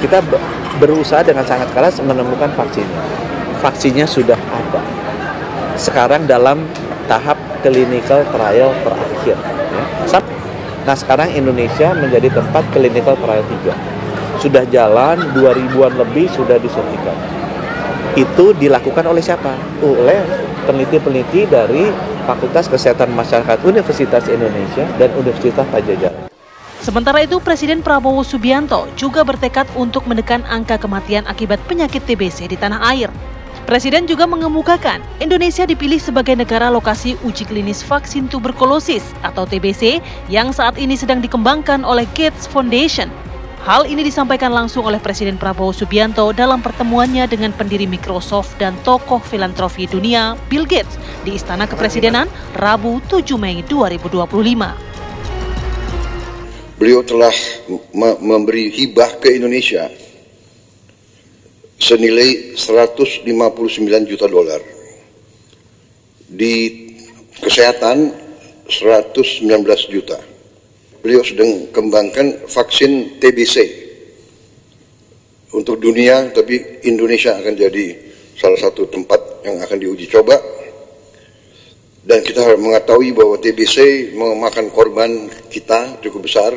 kita berusaha dengan sangat keras menemukan vaksinnya. Vaksinnya sudah ada. Sekarang dalam tahap clinical trial terakhir. Ya. Nah sekarang Indonesia menjadi tempat clinical trial 3. Sudah jalan 2000-an lebih sudah disuntikan. Itu dilakukan oleh siapa? Oleh peneliti-peneliti dari Fakultas Kesehatan Masyarakat Universitas Indonesia dan Universitas Padjadjaran. Sementara itu, Presiden Prabowo Subianto juga bertekad untuk menekan angka kematian akibat penyakit TBC di tanah air. Presiden juga mengemukakan Indonesia dipilih sebagai negara lokasi uji klinis vaksin tuberkulosis atau TBC yang saat ini sedang dikembangkan oleh Gates Foundation. Hal ini disampaikan langsung oleh Presiden Prabowo Subianto dalam pertemuannya dengan pendiri Microsoft dan tokoh filantropi dunia Bill Gates di Istana Kepresidenan Rabu 7 Mei 2025. Beliau telah memberi hibah ke Indonesia senilai 159 juta dolar. Di kesehatan 119 juta. Beliau sedang kembangkan vaksin TBC untuk dunia, tapi Indonesia akan jadi salah satu tempat yang akan diuji coba. Dan kita harus mengetahui bahwa TBC memakan korban kita cukup besar,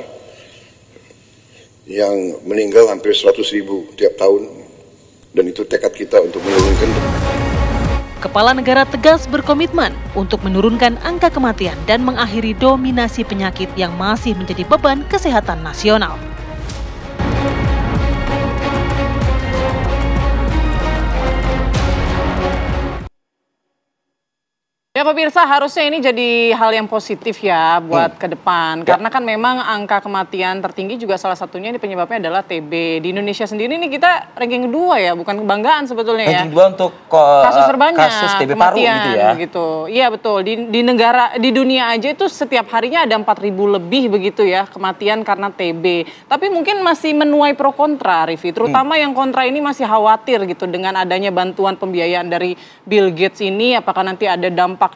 yang meninggal hampir 100.000 tiap tahun, dan itu tekad kita untuk menurunkan. Kepala negara tegas berkomitmen untuk menurunkan angka kematian dan mengakhiri dominasi penyakit yang masih menjadi beban kesehatan nasional. Ya pemirsa, harusnya ini jadi hal yang positif ya buat ke depan. Karena kan memang angka kematian tertinggi juga salah satunya ini penyebabnya adalah TB. Di Indonesia sendiri nih kita ranking kedua ya, bukan kebanggaan sebetulnya ya. Ranking kedua untuk kasus terbanyak kasus TB kematian, paru gitu ya. Gitu. Iya betul, di dunia aja itu setiap harinya ada 4.000 lebih begitu ya kematian karena TB. Tapi mungkin masih menuai pro kontra, Rifi. Terutama yang kontra ini masih khawatir gitu dengan adanya bantuan pembiayaan dari Bill Gates ini, apakah nanti ada dampak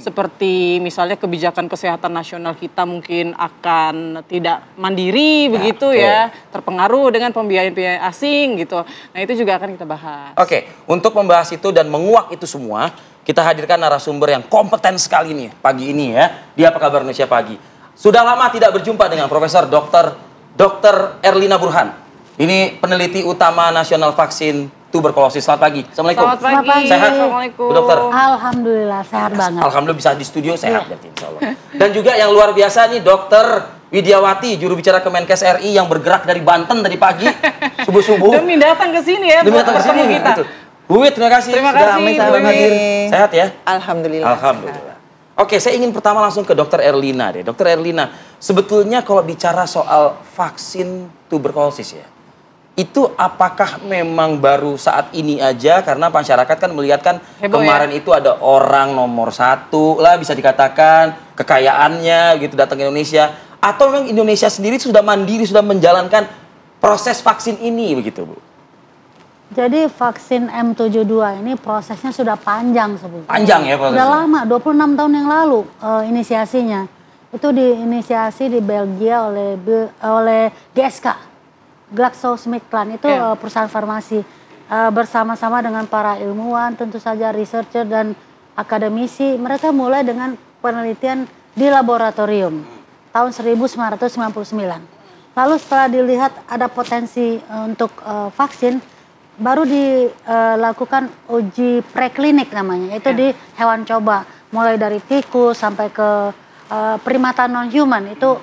seperti misalnya kebijakan kesehatan nasional kita mungkin akan tidak mandiri begitu ya, terpengaruh dengan pembiayaan asing gitu. Nah itu juga akan kita bahas. Oke, untuk membahas itu dan menguak itu semua, kita hadirkan narasumber yang kompeten sekali nih pagi ini ya. Di Apa Kabar Indonesia Pagi. Sudah lama tidak berjumpa dengan Profesor Dr. Erlina Burhan. Ini peneliti utama nasional vaksin tuberkulosis. Selamat pagi. Assalamualaikum. Selamat pagi. Sehat? Assalamualaikum. Bu Dokter. Alhamdulillah sehat banget. Alhamdulillah bisa di studio sehat berarti insya Allah. Dan juga yang luar biasa nih Dokter Widiawati, juru bicara Kemenkes RI yang bergerak dari Banten tadi pagi subuh-subuh. Demi datang ke sini ya. Demi datang ke sini gitu. Bu Wid, terima kasih. Terima sudah kasih, sudah Bu hadir. Wid. Sehat ya? Alhamdulillah. Alhamdulillah. Oke, saya ingin pertama langsung ke Dokter Erlina deh. Dokter Erlina, sebetulnya kalau bicara soal vaksin tuberkulosis ya, itu apakah memang baru saat ini aja karena masyarakat kan melihat kan heboh kemarin ya? itu ada orang nomor 1 lah bisa dikatakan kekayaannya gitu datang ke Indonesia, atau memang Indonesia sendiri sudah mandiri sudah menjalankan proses vaksin ini begitu Bu? Jadi vaksin M72 ini prosesnya sudah panjang sebetulnya. Panjang ya prosesnya? Sudah lama, 26 tahun yang lalu inisiasinya. Itu diinisiasi di Belgia oleh GSK. GlaxoSmithKline itu perusahaan farmasi bersama-sama dengan para ilmuwan, tentu saja researcher dan akademisi. Mereka mulai dengan penelitian di laboratorium tahun 1999. Lalu setelah dilihat ada potensi untuk vaksin, baru dilakukan uji preklinik namanya, itu di hewan coba, mulai dari tikus sampai ke primata non-human, itu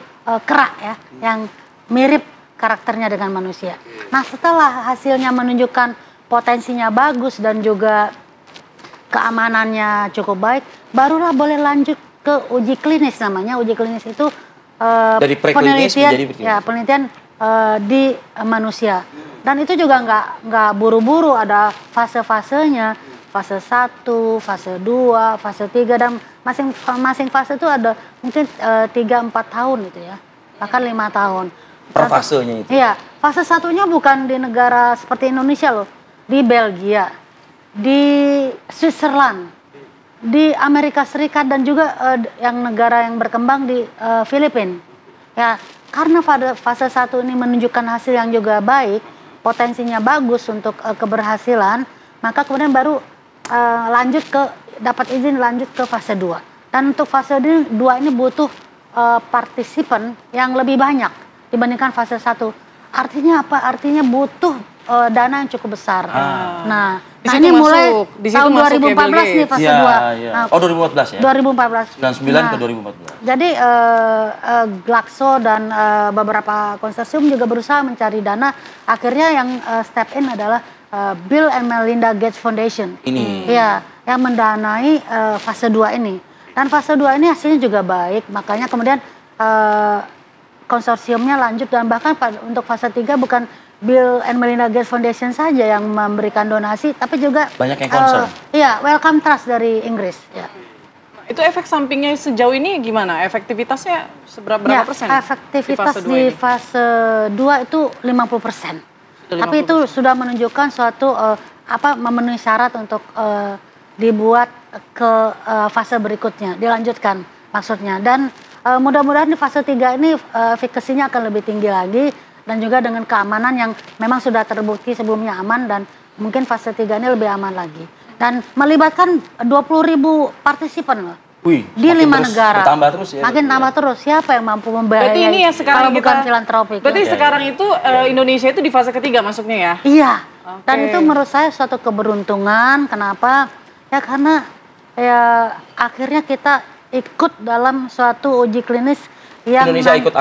kera ya, yang mirip karakternya dengan manusia. Nah setelah hasilnya menunjukkan potensinya bagus dan juga keamanannya cukup baik, barulah boleh lanjut ke uji klinis namanya. Uji klinis itu dari penelitian, penelitian di manusia. Dan itu juga nggak buru-buru, ada fase-fasenya, fase 1, fase 2, fase 3, dan masing-masing fase itu ada mungkin 3-4 tahun gitu ya, bahkan 5 tahun. Per fasenya itu? Iya, fase satunya bukan di negara seperti Indonesia loh, di Belgia, di Switzerland, di Amerika Serikat, dan juga yang negara yang berkembang di Filipina. Ya, karena pada fase 1 ini menunjukkan hasil yang juga baik, potensinya bagus untuk keberhasilan, maka kemudian baru lanjut ke dapat izin lanjut ke fase 2. Dan untuk fase 2 ini butuh partisipan yang lebih banyak dibandingkan fase 1. Artinya apa? Artinya butuh dana yang cukup besar. Nah ini mulai tahun 2014 nih fase 2. Nah, 2014 ya? 2014. 99 ke 2014. Jadi Glaxo dan beberapa konsorsium juga berusaha mencari dana. Akhirnya yang step in adalah Bill and Melinda Gates Foundation. Ini. Ya, yang mendanai fase 2 ini. Dan fase 2 ini hasilnya juga baik. Makanya kemudian konsorsiumnya lanjut dan bahkan untuk fase 3 bukan Bill and Melinda Gates Foundation saja yang memberikan donasi, tapi juga banyak yang concern. Iya, Wellcome Trust dari Inggris. Ya. Itu efek sampingnya sejauh ini gimana? Efektivitasnya berapa persen? Efektivitas di fase 2 itu 50%. Tapi itu sudah menunjukkan suatu memenuhi syarat untuk dibuat ke fase berikutnya, dilanjutkan maksudnya. Dan mudah-mudahan di fase 3 ini efikasinya akan lebih tinggi lagi. Dan juga dengan keamanan yang memang sudah terbukti sebelumnya aman dan mungkin fase 3 ini lebih aman lagi. Dan melibatkan 20.000 partisipan loh. Wih, di 5 negara. Bertambah terus ya. Makin tambah terus. Siapa yang mampu membayar? Berarti ini ya sekarang bukan filantropik. Berarti sekarang itu Indonesia itu di fase ketiga masuknya ya? Iya. Okay. Dan itu menurut saya suatu keberuntungan. Kenapa? Ya karena ya akhirnya kita ikut dalam suatu uji klinis yang Indonesia ikut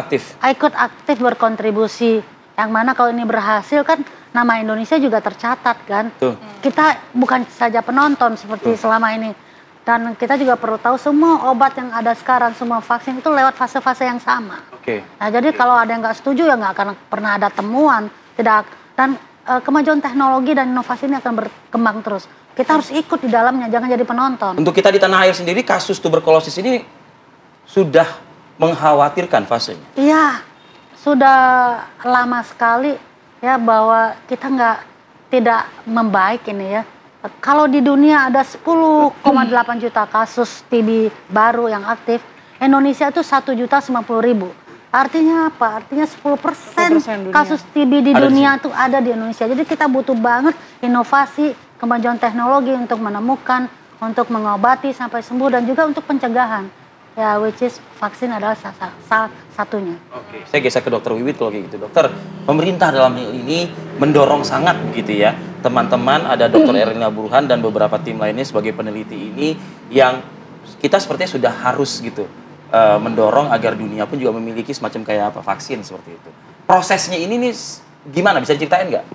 aktif berkontribusi, yang mana kalau ini berhasil kan nama Indonesia juga tercatat kan. Kita bukan saja penonton seperti selama ini, dan kita juga perlu tahu semua obat yang ada sekarang, semua vaksin itu lewat fase-fase yang sama. Nah jadi kalau ada yang nggak setuju ya nggak akan pernah ada temuan, dan kemajuan teknologi dan inovasi ini akan berkembang terus. Kita harus ikut di dalamnya, jangan jadi penonton. Untuk kita di tanah air sendiri, kasus tuberkulosis ini sudah mengkhawatirkan fasenya. Iya, sudah lama sekali ya bahwa kita tidak membaik ini ya. Kalau di dunia ada 10,8 juta kasus TB baru yang aktif, Indonesia itu 1.090.000. Artinya apa? Artinya 10% kasus TB di dunia itu ada di Indonesia. Jadi kita butuh banget inovasi, kemajuan teknologi untuk menemukan, untuk mengobati sampai sembuh dan juga untuk pencegahan. Ya, which is vaksin adalah salah satunya. Oke, saya geser ke Dokter Wiwit kalau kayak gitu. Dokter, pemerintah dalam hal ini mendorong sangat begitu ya. Teman-teman, ada Dokter Erlina Burhan dan beberapa tim lainnya sebagai peneliti ini yang kita sepertinya sudah harus gitu mendorong agar dunia pun juga memiliki semacam kayak apa vaksin seperti itu. Prosesnya ini nih gimana? Bisa diceritain nggak?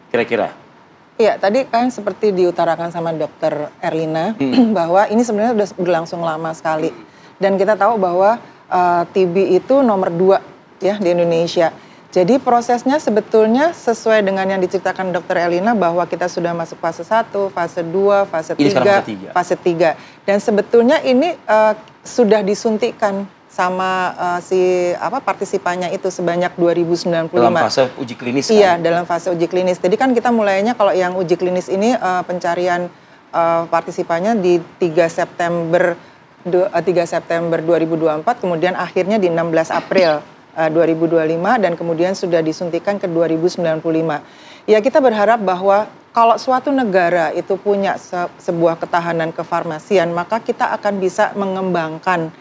Kira-kira? Iya, tadi kan seperti diutarakan sama Dokter Erlina bahwa ini sebenarnya sudah berlangsung lama sekali. Dan kita tahu bahwa TB itu nomor 2 ya di Indonesia. Jadi prosesnya sebetulnya sesuai dengan yang diceritakan Dr. Erlina bahwa kita sudah masuk fase 1, fase 2, fase 3, fase 3. Dan sebetulnya ini sudah disuntikkan sama partisipannya itu sebanyak 2095. Dalam fase uji klinis kan? Iya, dalam fase uji klinis. Jadi kan kita mulainya kalau yang uji klinis ini pencarian partisipannya di 3 September 2024, kemudian akhirnya di 16 April 2025 dan kemudian sudah disuntikan ke 2095. Ya kita berharap bahwa kalau suatu negara itu punya sebuah ketahanan kefarmasian, maka kita akan bisa mengembangkan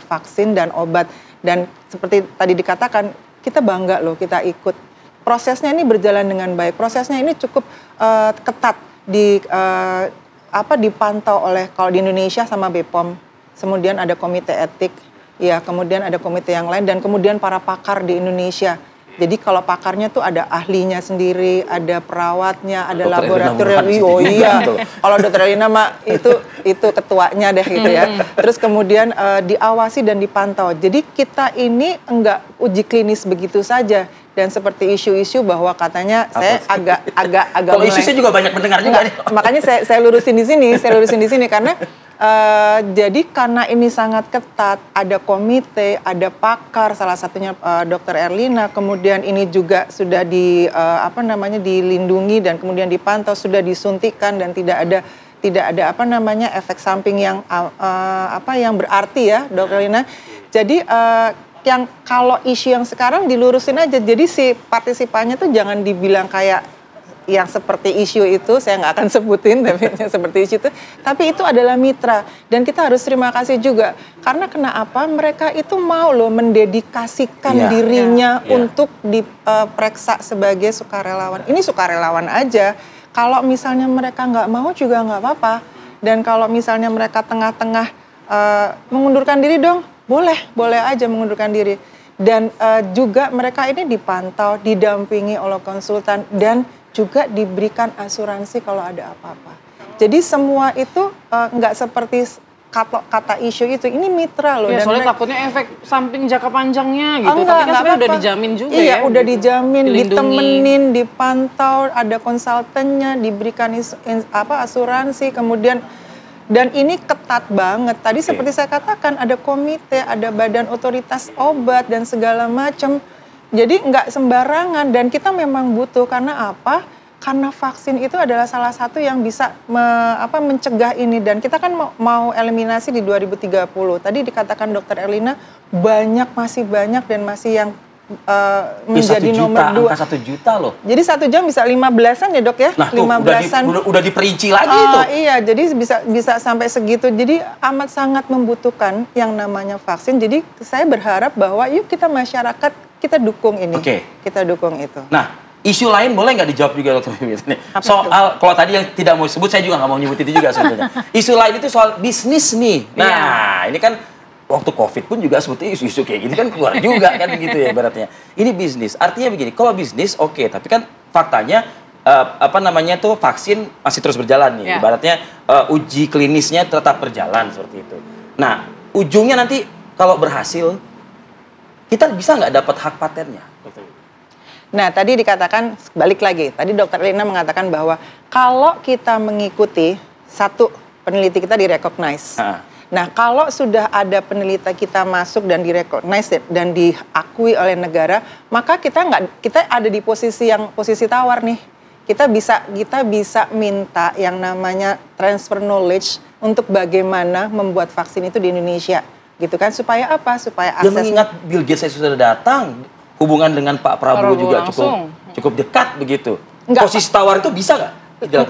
vaksin dan obat. Dan seperti tadi dikatakan, kita bangga loh kita ikut. Prosesnya ini berjalan dengan baik. Prosesnya ini cukup ketat dipantau oleh kalau di Indonesia sama BPOM, kemudian ada komite etik, ya kemudian ada komite yang lain dan kemudian para pakar di Indonesia. Jadi kalau pakarnya tuh ada ahlinya sendiri, ada perawatnya, ada laboratorium. Oh iya, kalau Dr. Erlina mah itu ketuanya deh gitu ya. Terus kemudian diawasi dan dipantau. Jadi kita ini enggak uji klinis begitu saja. Dan seperti isu-isu bahwa katanya saya agak kalau isu saya juga banyak mendengar juga nih. Makanya saya lurusin di sini karena jadi karena ini sangat ketat, ada komite, ada pakar, salah satunya Dr. Erlina, kemudian ini juga sudah dilindungi dan kemudian dipantau, sudah disuntikan dan tidak ada efek samping yang yang berarti ya, Dr. Erlina. Jadi yang kalau isu yang sekarang dilurusin aja. Jadi si partisipannya tuh jangan dibilang kayak yang seperti isu itu, saya nggak akan sebutin tapi yang seperti isu itu, tapi itu adalah mitra dan kita harus terima kasih juga karena kenapa mereka itu mau loh mendedikasikan dirinya untuk diperiksa sebagai sukarelawan. Ini sukarelawan aja, kalau misalnya mereka nggak mau juga nggak apa-apa, dan kalau misalnya mereka tengah-tengah mengundurkan diri dong, boleh aja mengundurkan diri. Dan juga mereka ini dipantau, didampingi oleh konsultan dan juga diberikan asuransi kalau ada apa-apa. Jadi semua itu nggak seperti kata isu itu, ini mitra loh. Ya, dan soalnya takutnya efek samping jangka panjangnya gitu. Enggak, tapi kan sebenarnya udah apa-apa. dijamin juga iya, ya. udah gitu. dijamin, Dilindungi. ditemenin, dipantau, ada konsultannya, diberikan asuransi, kemudian dan ini ketat banget. Tadi seperti saya katakan ada komite, ada badan otoritas obat dan segala macam. Jadi nggak sembarangan dan kita memang butuh karena apa? Karena vaksin itu adalah salah satu yang bisa mencegah ini dan kita kan mau eliminasi di 2030. Tadi dikatakan Dr. Erlina masih banyak dan masih yang menjadi nomor 2. Angka 1 juta loh. Jadi 1 jam bisa 15-an ya dok ya? Nah tuh 15-an. udah diperinci lagi itu. Iya, jadi bisa sampai segitu. Jadi amat sangat membutuhkan yang namanya vaksin. Jadi saya berharap bahwa yuk kita masyarakat kita dukung ini. Kita dukung itu. Nah, isu lain boleh nggak dijawab juga Dr. Bibit? Soal, kalau tadi yang tidak mau disebut, saya juga nggak mau nyebut itu juga sebetulnya. Isu lain itu soal bisnis nih. Nah, ini kan waktu COVID pun juga sebetulnya isu-isu kayak gini kan keluar juga kan gitu ya ibaratnya. Ini bisnis. Artinya begini, kalau bisnis oke, tapi kan faktanya tuh vaksin masih terus berjalan nih. Ibaratnya uji klinisnya tetap berjalan seperti itu. Nah, ujungnya nanti kalau berhasil, kita bisa nggak dapat hak patennya? Nah, tadi dikatakan, balik lagi, tadi Dr. Erlina mengatakan bahwa kalau kita mengikuti satu peneliti kita direcognize. Nah, kalau sudah ada peneliti kita masuk dan direcognize dan diakui oleh negara, maka kita ada di posisi tawar nih. Kita bisa minta yang namanya transfer knowledge untuk bagaimana membuat vaksin itu di Indonesia. Gitu kan, supaya apa? Supaya akses. Dan mengingat Bill Gates sudah datang, hubungan dengan Pak Prabowo juga cukup dekat begitu. Posisi tawar itu bisa nggak?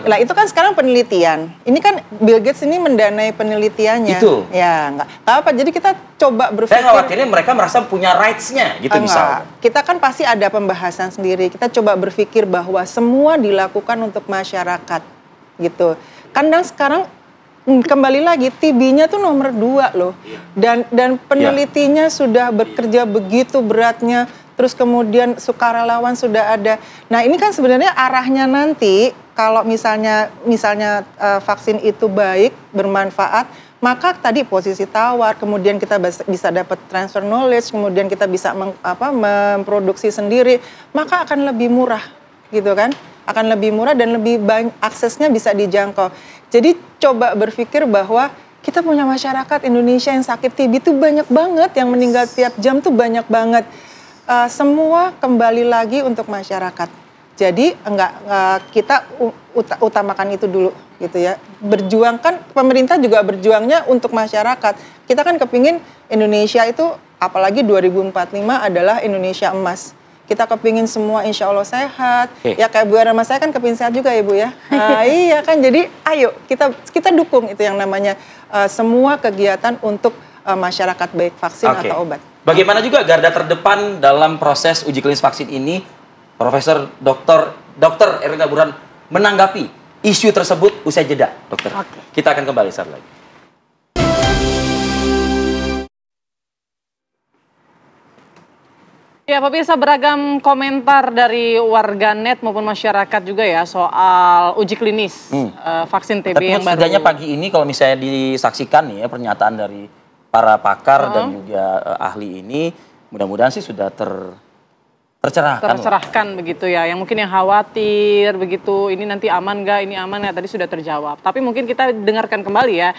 Lah itu kan sekarang penelitian. Ini kan Bill Gates ini mendanai penelitiannya. Itu. Ya nggak apa. Jadi kita coba berpikir. Saya khawatirnya mereka merasa punya rights-nya gitu misalnya. Kita kan pasti ada pembahasan sendiri. Kita coba berpikir bahwa semua dilakukan untuk masyarakat gitu. Karena sekarang kembali lagi TB-nya tuh nomor 2 loh. Dan penelitinya sudah bekerja begitu beratnya. Terus kemudian sukarelawan sudah ada. Nah ini kan sebenarnya arahnya nanti kalau misalnya vaksin itu baik, bermanfaat, maka tadi posisi tawar, kemudian kita bisa dapat transfer knowledge, kemudian kita bisa memproduksi sendiri, maka akan lebih murah, gitu kan? Akan lebih murah dan lebih banyak aksesnya bisa dijangkau. Jadi coba berpikir bahwa kita punya masyarakat Indonesia yang sakit TB itu banyak banget, yang meninggal tiap jam tuh banyak banget. Semua kembali lagi untuk masyarakat. Jadi kita utamakan itu dulu gitu ya. Berjuang kan pemerintah juga berjuangnya untuk masyarakat. Kita kan kepingin Indonesia itu apalagi 2045 adalah Indonesia emas. Kita kepingin semua insya Allah sehat. Ya kayak Bu Erma saya kan kepingin sehat juga ya Bu ya. Iya kan, jadi ayo kita dukung itu yang namanya semua kegiatan untuk masyarakat baik vaksin atau obat. Bagaimana juga garda terdepan dalam proses uji klinis vaksin ini, Profesor Dr. Erlina Burhan menanggapi isu tersebut usai jeda, dokter. Kita akan kembali saat lagi. Ya, pemirsa, beragam komentar dari warganet maupun masyarakat juga ya soal uji klinis vaksin TB yang baru. Setidaknya pagi ini kalau misalnya disaksikan nih ya pernyataan dari para pakar dan juga ahli ini, mudah-mudahan sih sudah tercerahkan begitu ya. Yang mungkin yang khawatir begitu, ini nanti aman nggak, ini aman nggak, tadi sudah terjawab. Tapi mungkin kita dengarkan kembali ya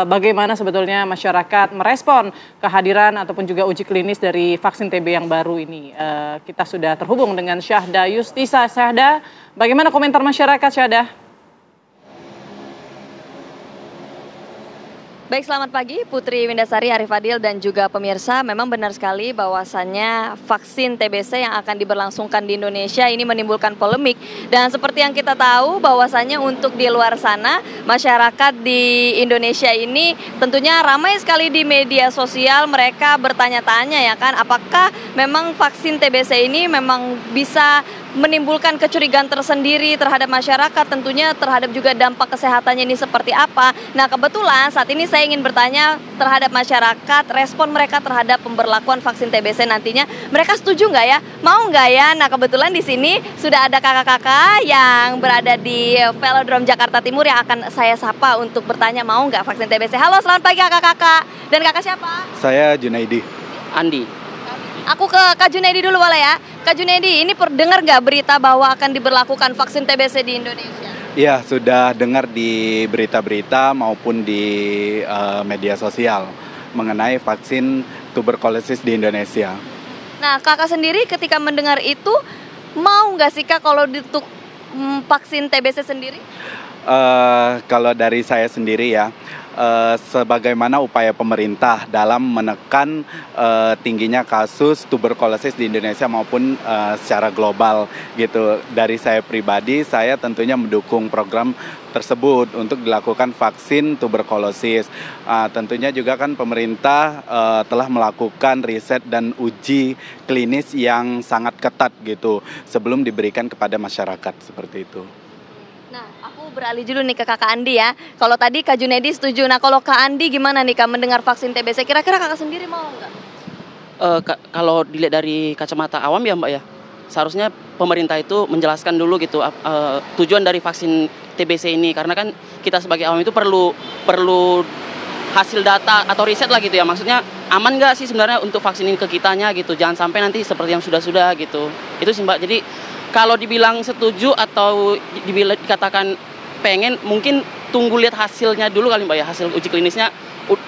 bagaimana sebetulnya masyarakat merespon kehadiran ataupun juga uji klinis dari vaksin TB yang baru ini. Kita sudah terhubung dengan Syahda Yustisa. Syahda, bagaimana komentar masyarakat, Syahda? Baik, selamat pagi Putri Windasari, Arif Fadil, dan juga pemirsa. Memang benar sekali bahwasannya vaksin TBC yang akan diberlangsungkan di Indonesia ini menimbulkan polemik. Dan seperti yang kita tahu bahwasannya untuk di luar sana, masyarakat di Indonesia ini tentunya ramai sekali di media sosial. Mereka bertanya-tanya ya kan, apakah memang vaksin TBC ini memang bisa menimbulkan kecurigaan tersendiri terhadap masyarakat, tentunya terhadap juga dampak kesehatannya ini seperti apa. Nah, kebetulan saat ini saya ingin bertanya terhadap masyarakat, respon mereka terhadap pemberlakuan vaksin TBC nantinya. Mereka setuju nggak ya? Mau nggak ya? Nah, kebetulan di sini sudah ada kakak-kakak yang berada di Velodrome Jakarta Timur yang akan saya sapa untuk bertanya mau nggak vaksin TBC. Halo, selamat pagi kakak-kakak. Dan kakak siapa? Saya Junaidi. Andi. Aku ke Kak Junaidi dulu boleh ya? Kak Junaidi, ini dengar nggak berita bahwa akan diberlakukan vaksin TBC di Indonesia? Iya, sudah dengar di berita-berita maupun di media sosial mengenai vaksin tuberkulosis di Indonesia. Nah, kakak sendiri ketika mendengar itu, mau nggak sih kak kalau untuk vaksin TBC sendiri? Kalau dari saya sendiri ya, sebagaimana upaya pemerintah dalam menekan tingginya kasus tuberkulosis di Indonesia maupun secara global gitu. Dari saya pribadi, saya tentunya mendukung program tersebut untuk dilakukan vaksin tuberkulosis. Tentunya juga kan pemerintah telah melakukan riset dan uji klinis yang sangat ketat gitu sebelum diberikan kepada masyarakat seperti itu. Nah, aku beralih dulu nih ke Kakak Andi ya. Kalau tadi Kak Junaidi setuju. Nah, kalau Kak Andi gimana nih Kak mendengar vaksin TBC? Kira-kira Kakak sendiri mau nggak? Kalau dilihat dari kacamata awam ya Mbak ya, seharusnya pemerintah itu menjelaskan dulu gitu tujuan dari vaksin TBC ini. Karena kan kita sebagai awam itu perlu hasil data atau riset lah gitu ya. Maksudnya aman nggak sih sebenarnya untuk vaksin ini ke kitanya gitu. Jangan sampai nanti seperti yang sudah-sudah gitu. Itu sih Mbak. Jadi kalau dibilang setuju atau dikatakan pengen, mungkin tunggu lihat hasilnya dulu kali Mbak ya, hasil uji klinisnya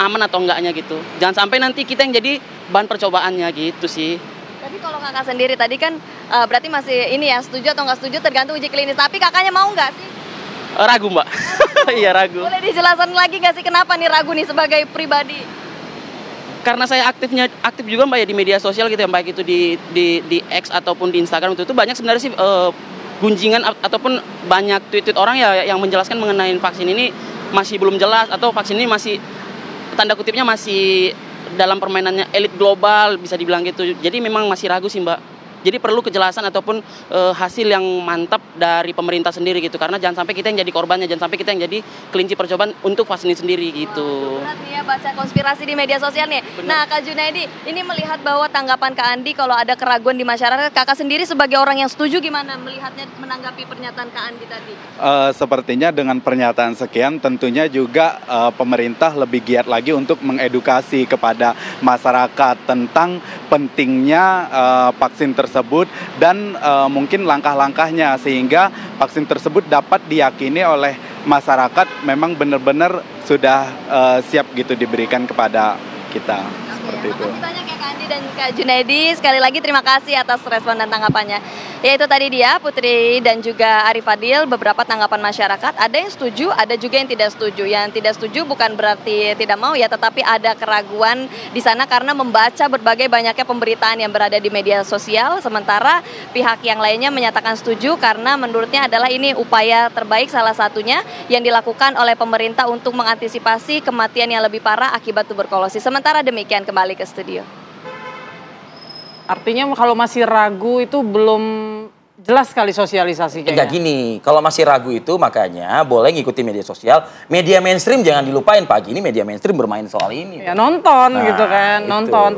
aman atau enggaknya gitu. Jangan sampai nanti kita yang jadi bahan percobaannya gitu sih. Tapi kalau kakak sendiri tadi kan berarti masih ini ya, setuju atau nggak setuju tergantung uji klinis. Tapi kakaknya mau nggak sih? Ragu Mbak. Iya ragu. Boleh dijelaskan lagi nggak sih kenapa nih ragu nih sebagai pribadi? Karena saya aktif juga Mbak ya di media sosial gitu ya, baik itu di X ataupun di Instagram itu banyak sebenarnya sih gunjingan ataupun banyak tweet-tweet orang ya yang menjelaskan mengenai vaksin ini masih belum jelas atau vaksin ini masih tanda kutipnya masih dalam permainannya elit global bisa dibilang gitu. Jadi memang masih ragu sih Mbak. Jadi perlu kejelasan ataupun hasil yang mantap dari pemerintah sendiri gitu. Karena jangan sampai kita yang jadi korbannya, jangan sampai kita yang jadi kelinci percobaan untuk vaksin ini sendiri gitu. Berat nih ya baca konspirasi di media sosial nih. Bener. Nah Kak Junaidi, ini melihat bahwa tanggapan Kak Andi kalau ada keraguan di masyarakat, kakak sendiri sebagai orang yang setuju gimana melihatnya menanggapi pernyataan Kak Andi tadi? Sepertinya dengan pernyataan sekian tentunya juga pemerintah lebih giat lagi untuk mengedukasi kepada masyarakat tentang pentingnya vaksin tersebut dan mungkin langkah-langkahnya sehingga vaksin tersebut dapat diyakini oleh masyarakat memang benar-benar sudah siap gitu diberikan kepada kita. Seperti itu. Makasih banyak ya Kak Andi dan Kak Junaidi. Sekali lagi terima kasih atas respon dan tanggapannya. Ya itu tadi dia Putri dan juga Arif Fadil, beberapa tanggapan masyarakat. Ada yang setuju, ada juga yang tidak setuju. Yang tidak setuju bukan berarti tidak mau ya, tetapi ada keraguan di sana karena membaca berbagai banyaknya pemberitaan yang berada di media sosial. Sementara pihak yang lainnya menyatakan setuju karena menurutnya adalah ini upaya terbaik salah satunya yang dilakukan oleh pemerintah untuk mengantisipasi kematian yang lebih parah akibat tuberkulosis. Sementara demikian kembali ke studio. Artinya kalau masih ragu itu belum jelas sekali sosialisasi kayaknya. Enggak gini, kalau masih ragu itu makanya boleh ngikuti media sosial. Media mainstream jangan dilupain, pagi ini media mainstream bermain soal ini. Ya nonton gitu kan, itu. nonton.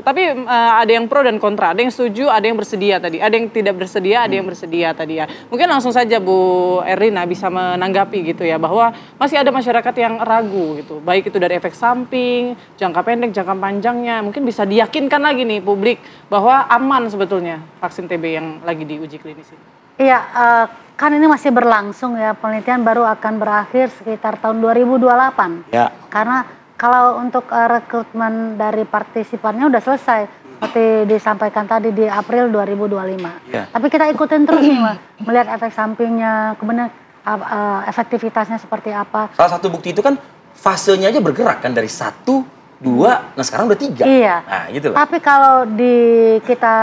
Tapi ada yang pro dan kontra, ada yang setuju, ada yang bersedia tadi. Ada yang tidak bersedia, ada yang bersedia tadi ya. Mungkin langsung saja Bu Erlina bisa menanggapi gitu ya, bahwa masih ada masyarakat yang ragu gitu. Baik itu dari efek samping, jangka pendek, jangka panjangnya. Mungkin bisa diyakinkan lagi nih publik bahwa aman sebetulnya vaksin TB yang lagi diuji klinis ini. Iya, kan ini masih berlangsung ya, penelitian baru akan berakhir sekitar tahun 2028. Ya. Karena kalau untuk rekrutmen dari partisipannya udah selesai, seperti disampaikan tadi di April 2025. Ya. Tapi kita ikutin terus nih, melihat efek sampingnya, kemudian efektivitasnya seperti apa. Salah satu bukti itu kan fasenya aja bergerak kan dari 1, 2, nah sekarang udah 3. Iya. Nah, gitu loh. Tapi kalau kita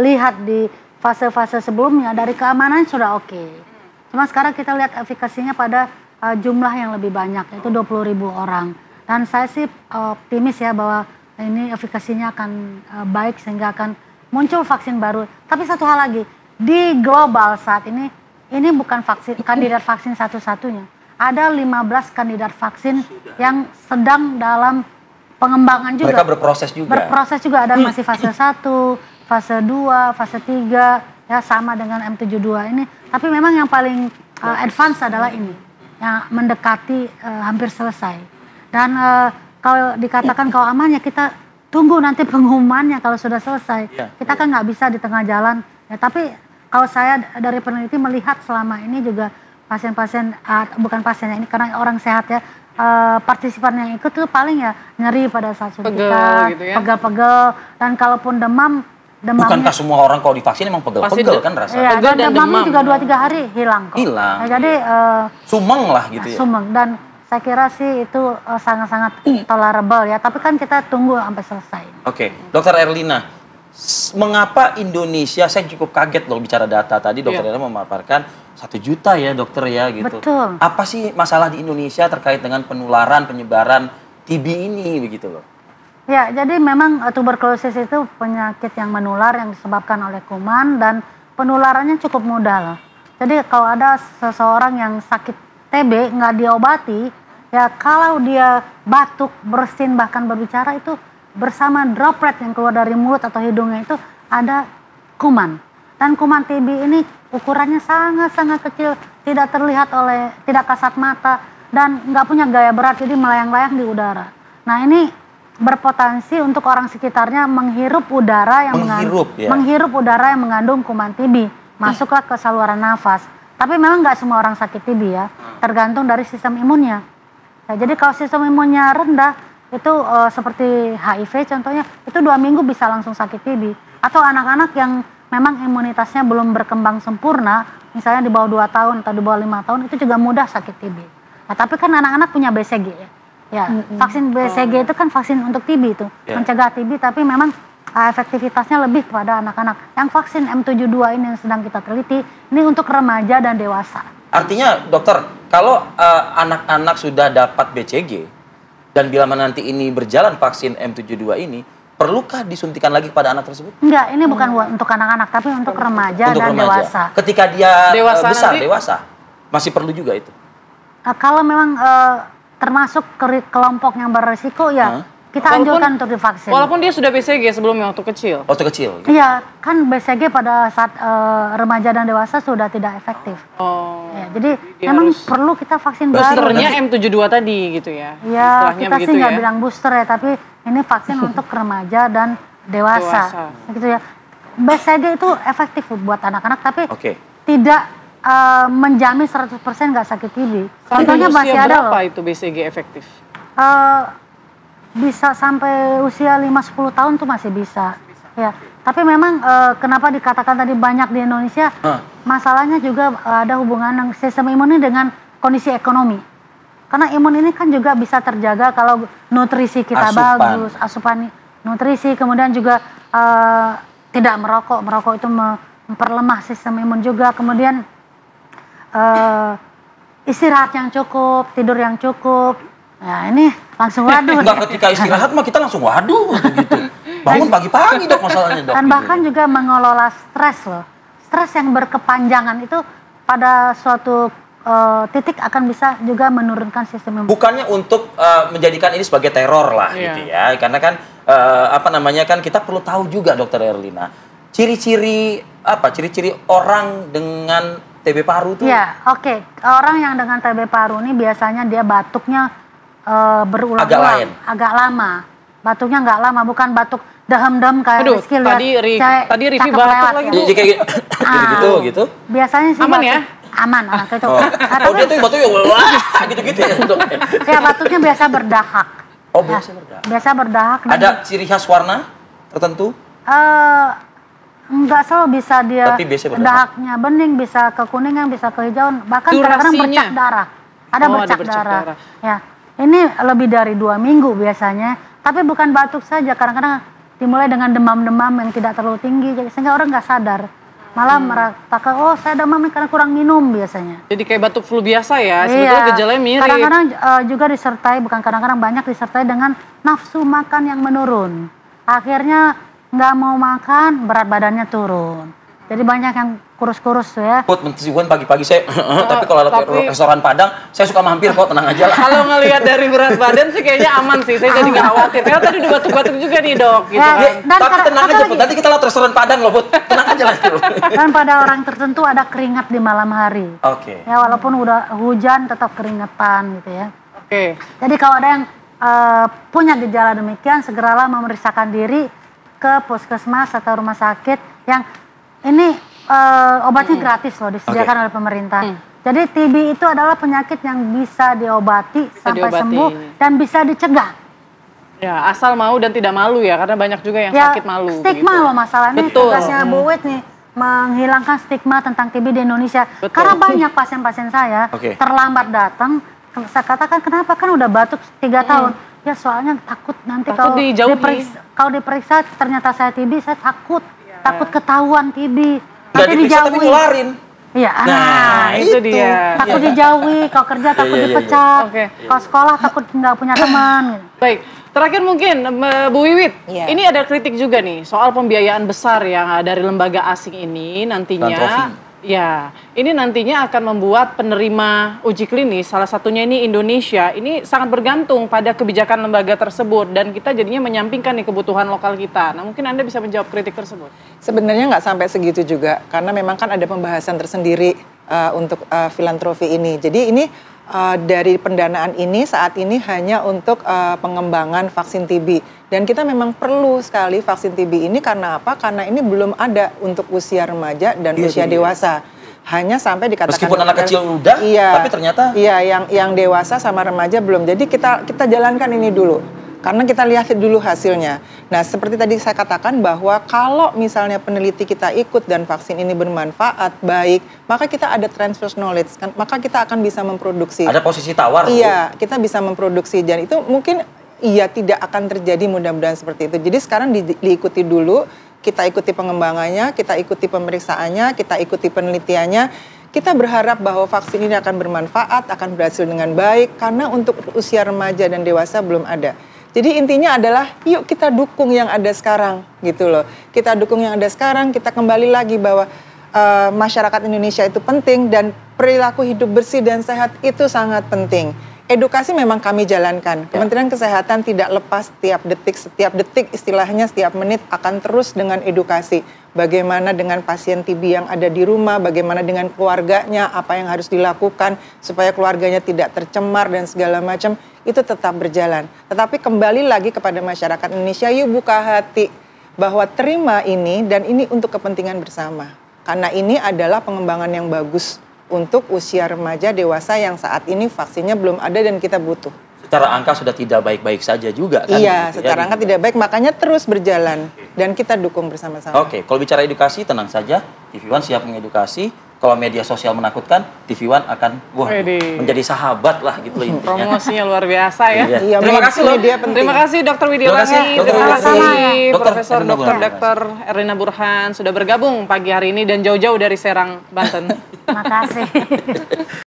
lihat di fase-fase sebelumnya dari keamanan sudah oke. Cuma sekarang kita lihat efikasinya pada jumlah yang lebih banyak, yaitu 20.000 orang. Dan saya sih optimis ya bahwa ini efikasinya akan baik sehingga akan muncul vaksin baru. Tapi satu hal lagi, di global saat ini bukan kandidat vaksin satu-satunya. Ada 15 kandidat vaksin yang sedang dalam pengembangan juga. Mereka berproses juga. Berproses juga, ada masih fase 1, fase 2, fase 3, ya sama dengan M72 ini. Tapi memang yang paling advance adalah ini, yang mendekati hampir selesai. Dan kalau dikatakan kalau aman ya kita tunggu nanti pengumumannya kalau sudah selesai. Kita kan nggak bisa di tengah jalan. Ya, tapi kalau saya dari peneliti melihat selama ini juga pasien-pasien, bukan pasiennya ini karena orang sehat ya, partisipan yang ikut tuh paling ya nyeri pada saat suntikan, gitu ya? pegel-pegel, dan kalaupun demamnya. Bukankah semua orang kalau divaksin emang pegel-pegel kan rasanya? Iya, dan demamnya juga 2-3 hari hilang kok. Hilang. Nah, jadi sumeng lah gitu ya. Sumeng, dan saya kira sih itu sangat-sangat tolerable ya. Tapi kan kita tunggu sampai selesai. Oke, Dokter Erlina, mengapa Indonesia, saya cukup kaget loh bicara data tadi, Dokter Erlina memaparkan 1 juta ya dokter ya gitu. Betul. Apa sih masalah di Indonesia terkait dengan penularan, penyebaran TB ini begitu loh? Ya, jadi memang tuberkulosis itu penyakit yang menular yang disebabkan oleh kuman dan penularannya cukup mudah loh. Jadi kalau ada seseorang yang sakit TB nggak diobati, ya kalau dia batuk, bersin, bahkan berbicara itu bersama droplet yang keluar dari mulut atau hidungnya itu ada kuman. Dan kuman TB ini ukurannya sangat-sangat kecil, tidak terlihat tidak kasat mata, dan nggak punya gaya berat, jadi melayang-layang di udara. Nah ini berpotensi untuk orang sekitarnya menghirup udara yang mengandung kuman TB, masuklah ke saluran nafas. Tapi memang nggak semua orang sakit TB ya, tergantung dari sistem imunnya. Nah, jadi kalau sistem imunnya rendah, itu seperti HIV contohnya, itu 2 minggu bisa langsung sakit TB. Atau anak-anak yang memang imunitasnya belum berkembang sempurna, misalnya di bawah 2 tahun atau di bawah 5 tahun, itu juga mudah sakit TB. Nah, tapi kan anak-anak punya BCG ya. Ya, vaksin BCG itu kan vaksin untuk TB itu, mencegah TB, tapi memang efektivitasnya lebih kepada anak-anak. Yang vaksin M72 ini yang sedang kita teliti, ini untuk remaja dan dewasa. Artinya dokter, kalau anak-anak sudah dapat BCG, dan bila nanti ini berjalan vaksin M72 ini, perlukah disuntikan lagi kepada anak tersebut? Enggak, ini bukan untuk anak-anak, tapi untuk remaja dan dewasa. Ketika dia dewasa, masih perlu juga itu? Kalau memang termasuk kelompok yang berisiko ya kita anjurkan untuk divaksin. Walaupun dia sudah BCG sebelumnya waktu kecil. Waktu kecil. Gitu. Iya, kan BCG pada saat remaja dan dewasa sudah tidak efektif. Ya, jadi memang perlu kita vaksin baru. Boosternya M72 tadi gitu ya. Iya, kita sih nggak bilang booster ya, tapi ini vaksin untuk remaja dan dewasa. Gitu ya. BCG itu efektif buat anak-anak, tapi tidak menjamin 100% nggak sakit TB. Contohnya masih ada loh. Berapa itu BCG efektif? Bisa sampai usia 5-10 tahun tuh masih bisa. Ya. Tapi memang kenapa dikatakan tadi banyak di Indonesia, masalahnya juga ada hubungan sistem imun ini dengan kondisi ekonomi. Karena imun ini kan juga bisa terjaga kalau nutrisi kita bagus, asupan nutrisi, kemudian juga tidak merokok. Merokok itu memperlemah sistem imun juga, kemudian istirahat yang cukup, tidur yang cukup. Nah ini langsung waduh. Enggak, ketika istirahat mah kita langsung waduh gitu. Bangun pagi-pagi dok masalahnya dok. Dan bahkan juga mengelola stres loh. Stres yang berkepanjangan itu pada suatu titik akan bisa juga menurunkan sistem imun. Bukannya untuk menjadikan ini sebagai teror lah gitu ya. Karena kan kan kita perlu tahu juga Dokter Erlina. Ciri-ciri orang dengan TB paru tuh? Ya, orang yang dengan TB paru ini biasanya dia batuknya berulang-ulang, agak lama. Batuknya nggak lama, bukan batuk dahem-dahem kayak Rizky lihat. Tadi Rivi batuk lagi. Jadi kayak gitu. Biasanya sih aman ya? Aman, itu. Dia tuh batuknya gitu-gitu ya dok? Ya, batuknya biasa berdahak. Oh, biasa berdahak. Biasa berdahak. Ada ciri khas warna tertentu? Enggak selalu, bisa dia dahaknya bening, bisa kekuningan, bisa kehijauan, bahkan kadang-kadang bercak darah. Ada bercak darah. Ya. ini lebih dari 2 minggu biasanya. Tapi bukan batuk saja, kadang-kadang dimulai dengan demam-demam yang tidak terlalu tinggi, sehingga orang nggak sadar. Malah meratakan, oh saya demam karena kurang minum biasanya. Jadi kayak batuk flu biasa ya, sebetulnya gejalanya mirip. Kadang-kadang juga disertai, bukan kadang-kadang banyak disertai dengan nafsu makan yang menurun. Akhirnya nggak mau makan, berat badannya turun. Jadi banyak yang kurus-kurus ya. Meskipun pagi-pagi saya, tapi kalau ada restoran Padang, saya suka mampir kok, tenang aja lah. Kalau ngelihat dari berat badan sih kayaknya aman sih, saya jadi nggak khawatir. Karena tadi udah batuk-batuk juga nih dok, gitu kan. Tapi tenang aja Put, nanti kita lihat restoran Padang loh Put, tenang aja lah. Dan pada orang tertentu ada keringat di malam hari. Oke. Ya walaupun udah hujan tetap keringetan gitu ya. Oke. Jadi kalau ada yang punya gejala demikian, segeralah memeriksakan diri ke puskesmas atau rumah sakit yang ini obatnya gratis loh, disediakan oleh pemerintah. Jadi TB itu adalah penyakit yang bisa diobati sampai sembuh dan bisa dicegah. Ya, asal mau dan tidak malu ya, karena banyak juga yang sakit malu. Stigma loh masalahnya. Tugasnya Bu Wit nih, menghilangkan stigma tentang TB di Indonesia. Karena banyak pasien-pasien saya terlambat datang. Saya katakan kenapa, kan udah batuk 3 tahun. Ya soalnya takut nanti kalau diperiksa ternyata saya TB, saya takut ketahuan TB. Nggak diperiksa tapi ngeluarin. Iya, nah itu dia. Takut dijauhi, kalau kerja takut dipecat, kalau sekolah takut nggak punya teman. Baik, terakhir mungkin Bu Wiwit, ini ada kritik juga nih soal pembiayaan besar yang dari lembaga asing ini nantinya. Ya, ini nantinya akan membuat penerima uji klinis, salah satunya ini Indonesia, ini sangat bergantung pada kebijakan lembaga tersebut dan kita jadinya menyampingkan nih kebutuhan lokal kita. Nah, mungkin Anda bisa menjawab kritik tersebut. Sebenarnya nggak sampai segitu juga, karena memang kan ada pembahasan tersendiri untuk filantropi ini. Jadi ini dari pendanaan ini saat ini hanya untuk pengembangan vaksin TB. Dan kita memang perlu sekali vaksin TB ini karena apa? Karena ini belum ada untuk usia remaja dan usia dewasa. Hanya sampai dikatakan meskipun anak kecil udah, tapi ternyata yang dewasa sama remaja belum. Jadi kita jalankan ini dulu. Karena kita lihat dulu hasilnya. Nah, seperti tadi saya katakan bahwa kalau misalnya peneliti kita ikut dan vaksin ini bermanfaat, baik, maka kita ada transfer knowledge, kan? Maka kita akan bisa memproduksi. Ada posisi tawar. Iya, kita bisa memproduksi. Dan itu mungkin tidak akan terjadi mudah-mudahan seperti itu. Jadi sekarang diikuti dulu, kita ikuti pengembangannya, kita ikuti pemeriksaannya, kita ikuti penelitiannya. Kita berharap bahwa vaksin ini akan bermanfaat, akan berhasil dengan baik, karena untuk usia remaja dan dewasa belum ada. Jadi intinya adalah yuk kita dukung yang ada sekarang gitu loh. Kita dukung yang ada sekarang, kita kembali lagi bahwa masyarakat Indonesia itu penting dan perilaku hidup bersih dan sehat itu sangat penting. Edukasi memang kami jalankan. Kementerian Kesehatan tidak lepas setiap detik istilahnya setiap menit akan terus dengan edukasi. Bagaimana dengan pasien TB yang ada di rumah, bagaimana dengan keluarganya, apa yang harus dilakukan supaya keluarganya tidak tercemar dan segala macam, itu tetap berjalan. Tetapi kembali lagi kepada masyarakat Indonesia, yuk buka hati bahwa terima ini dan ini untuk kepentingan bersama. Karena ini adalah pengembangan yang bagus untuk usia remaja dewasa yang saat ini vaksinnya belum ada dan kita butuh. Secara angka sudah tidak baik-baik saja juga kan? Iya, gitu, secara angka tidak baik, makanya terus berjalan dan kita dukung bersama-sama. Oke, kalau bicara edukasi tenang saja, TV One siap mengedukasi. Kalau media sosial menakutkan, TV One akan menjadi sahabat lah gitu loh intinya. Promosinya luar biasa ya. Iya. Terima kasih loh. Terima kasih Dr. Widiawati, terima kasih Profesor Dr. Erlina Burhan sudah bergabung pagi hari ini dan jauh-jauh dari Serang, Banten. Terima kasih.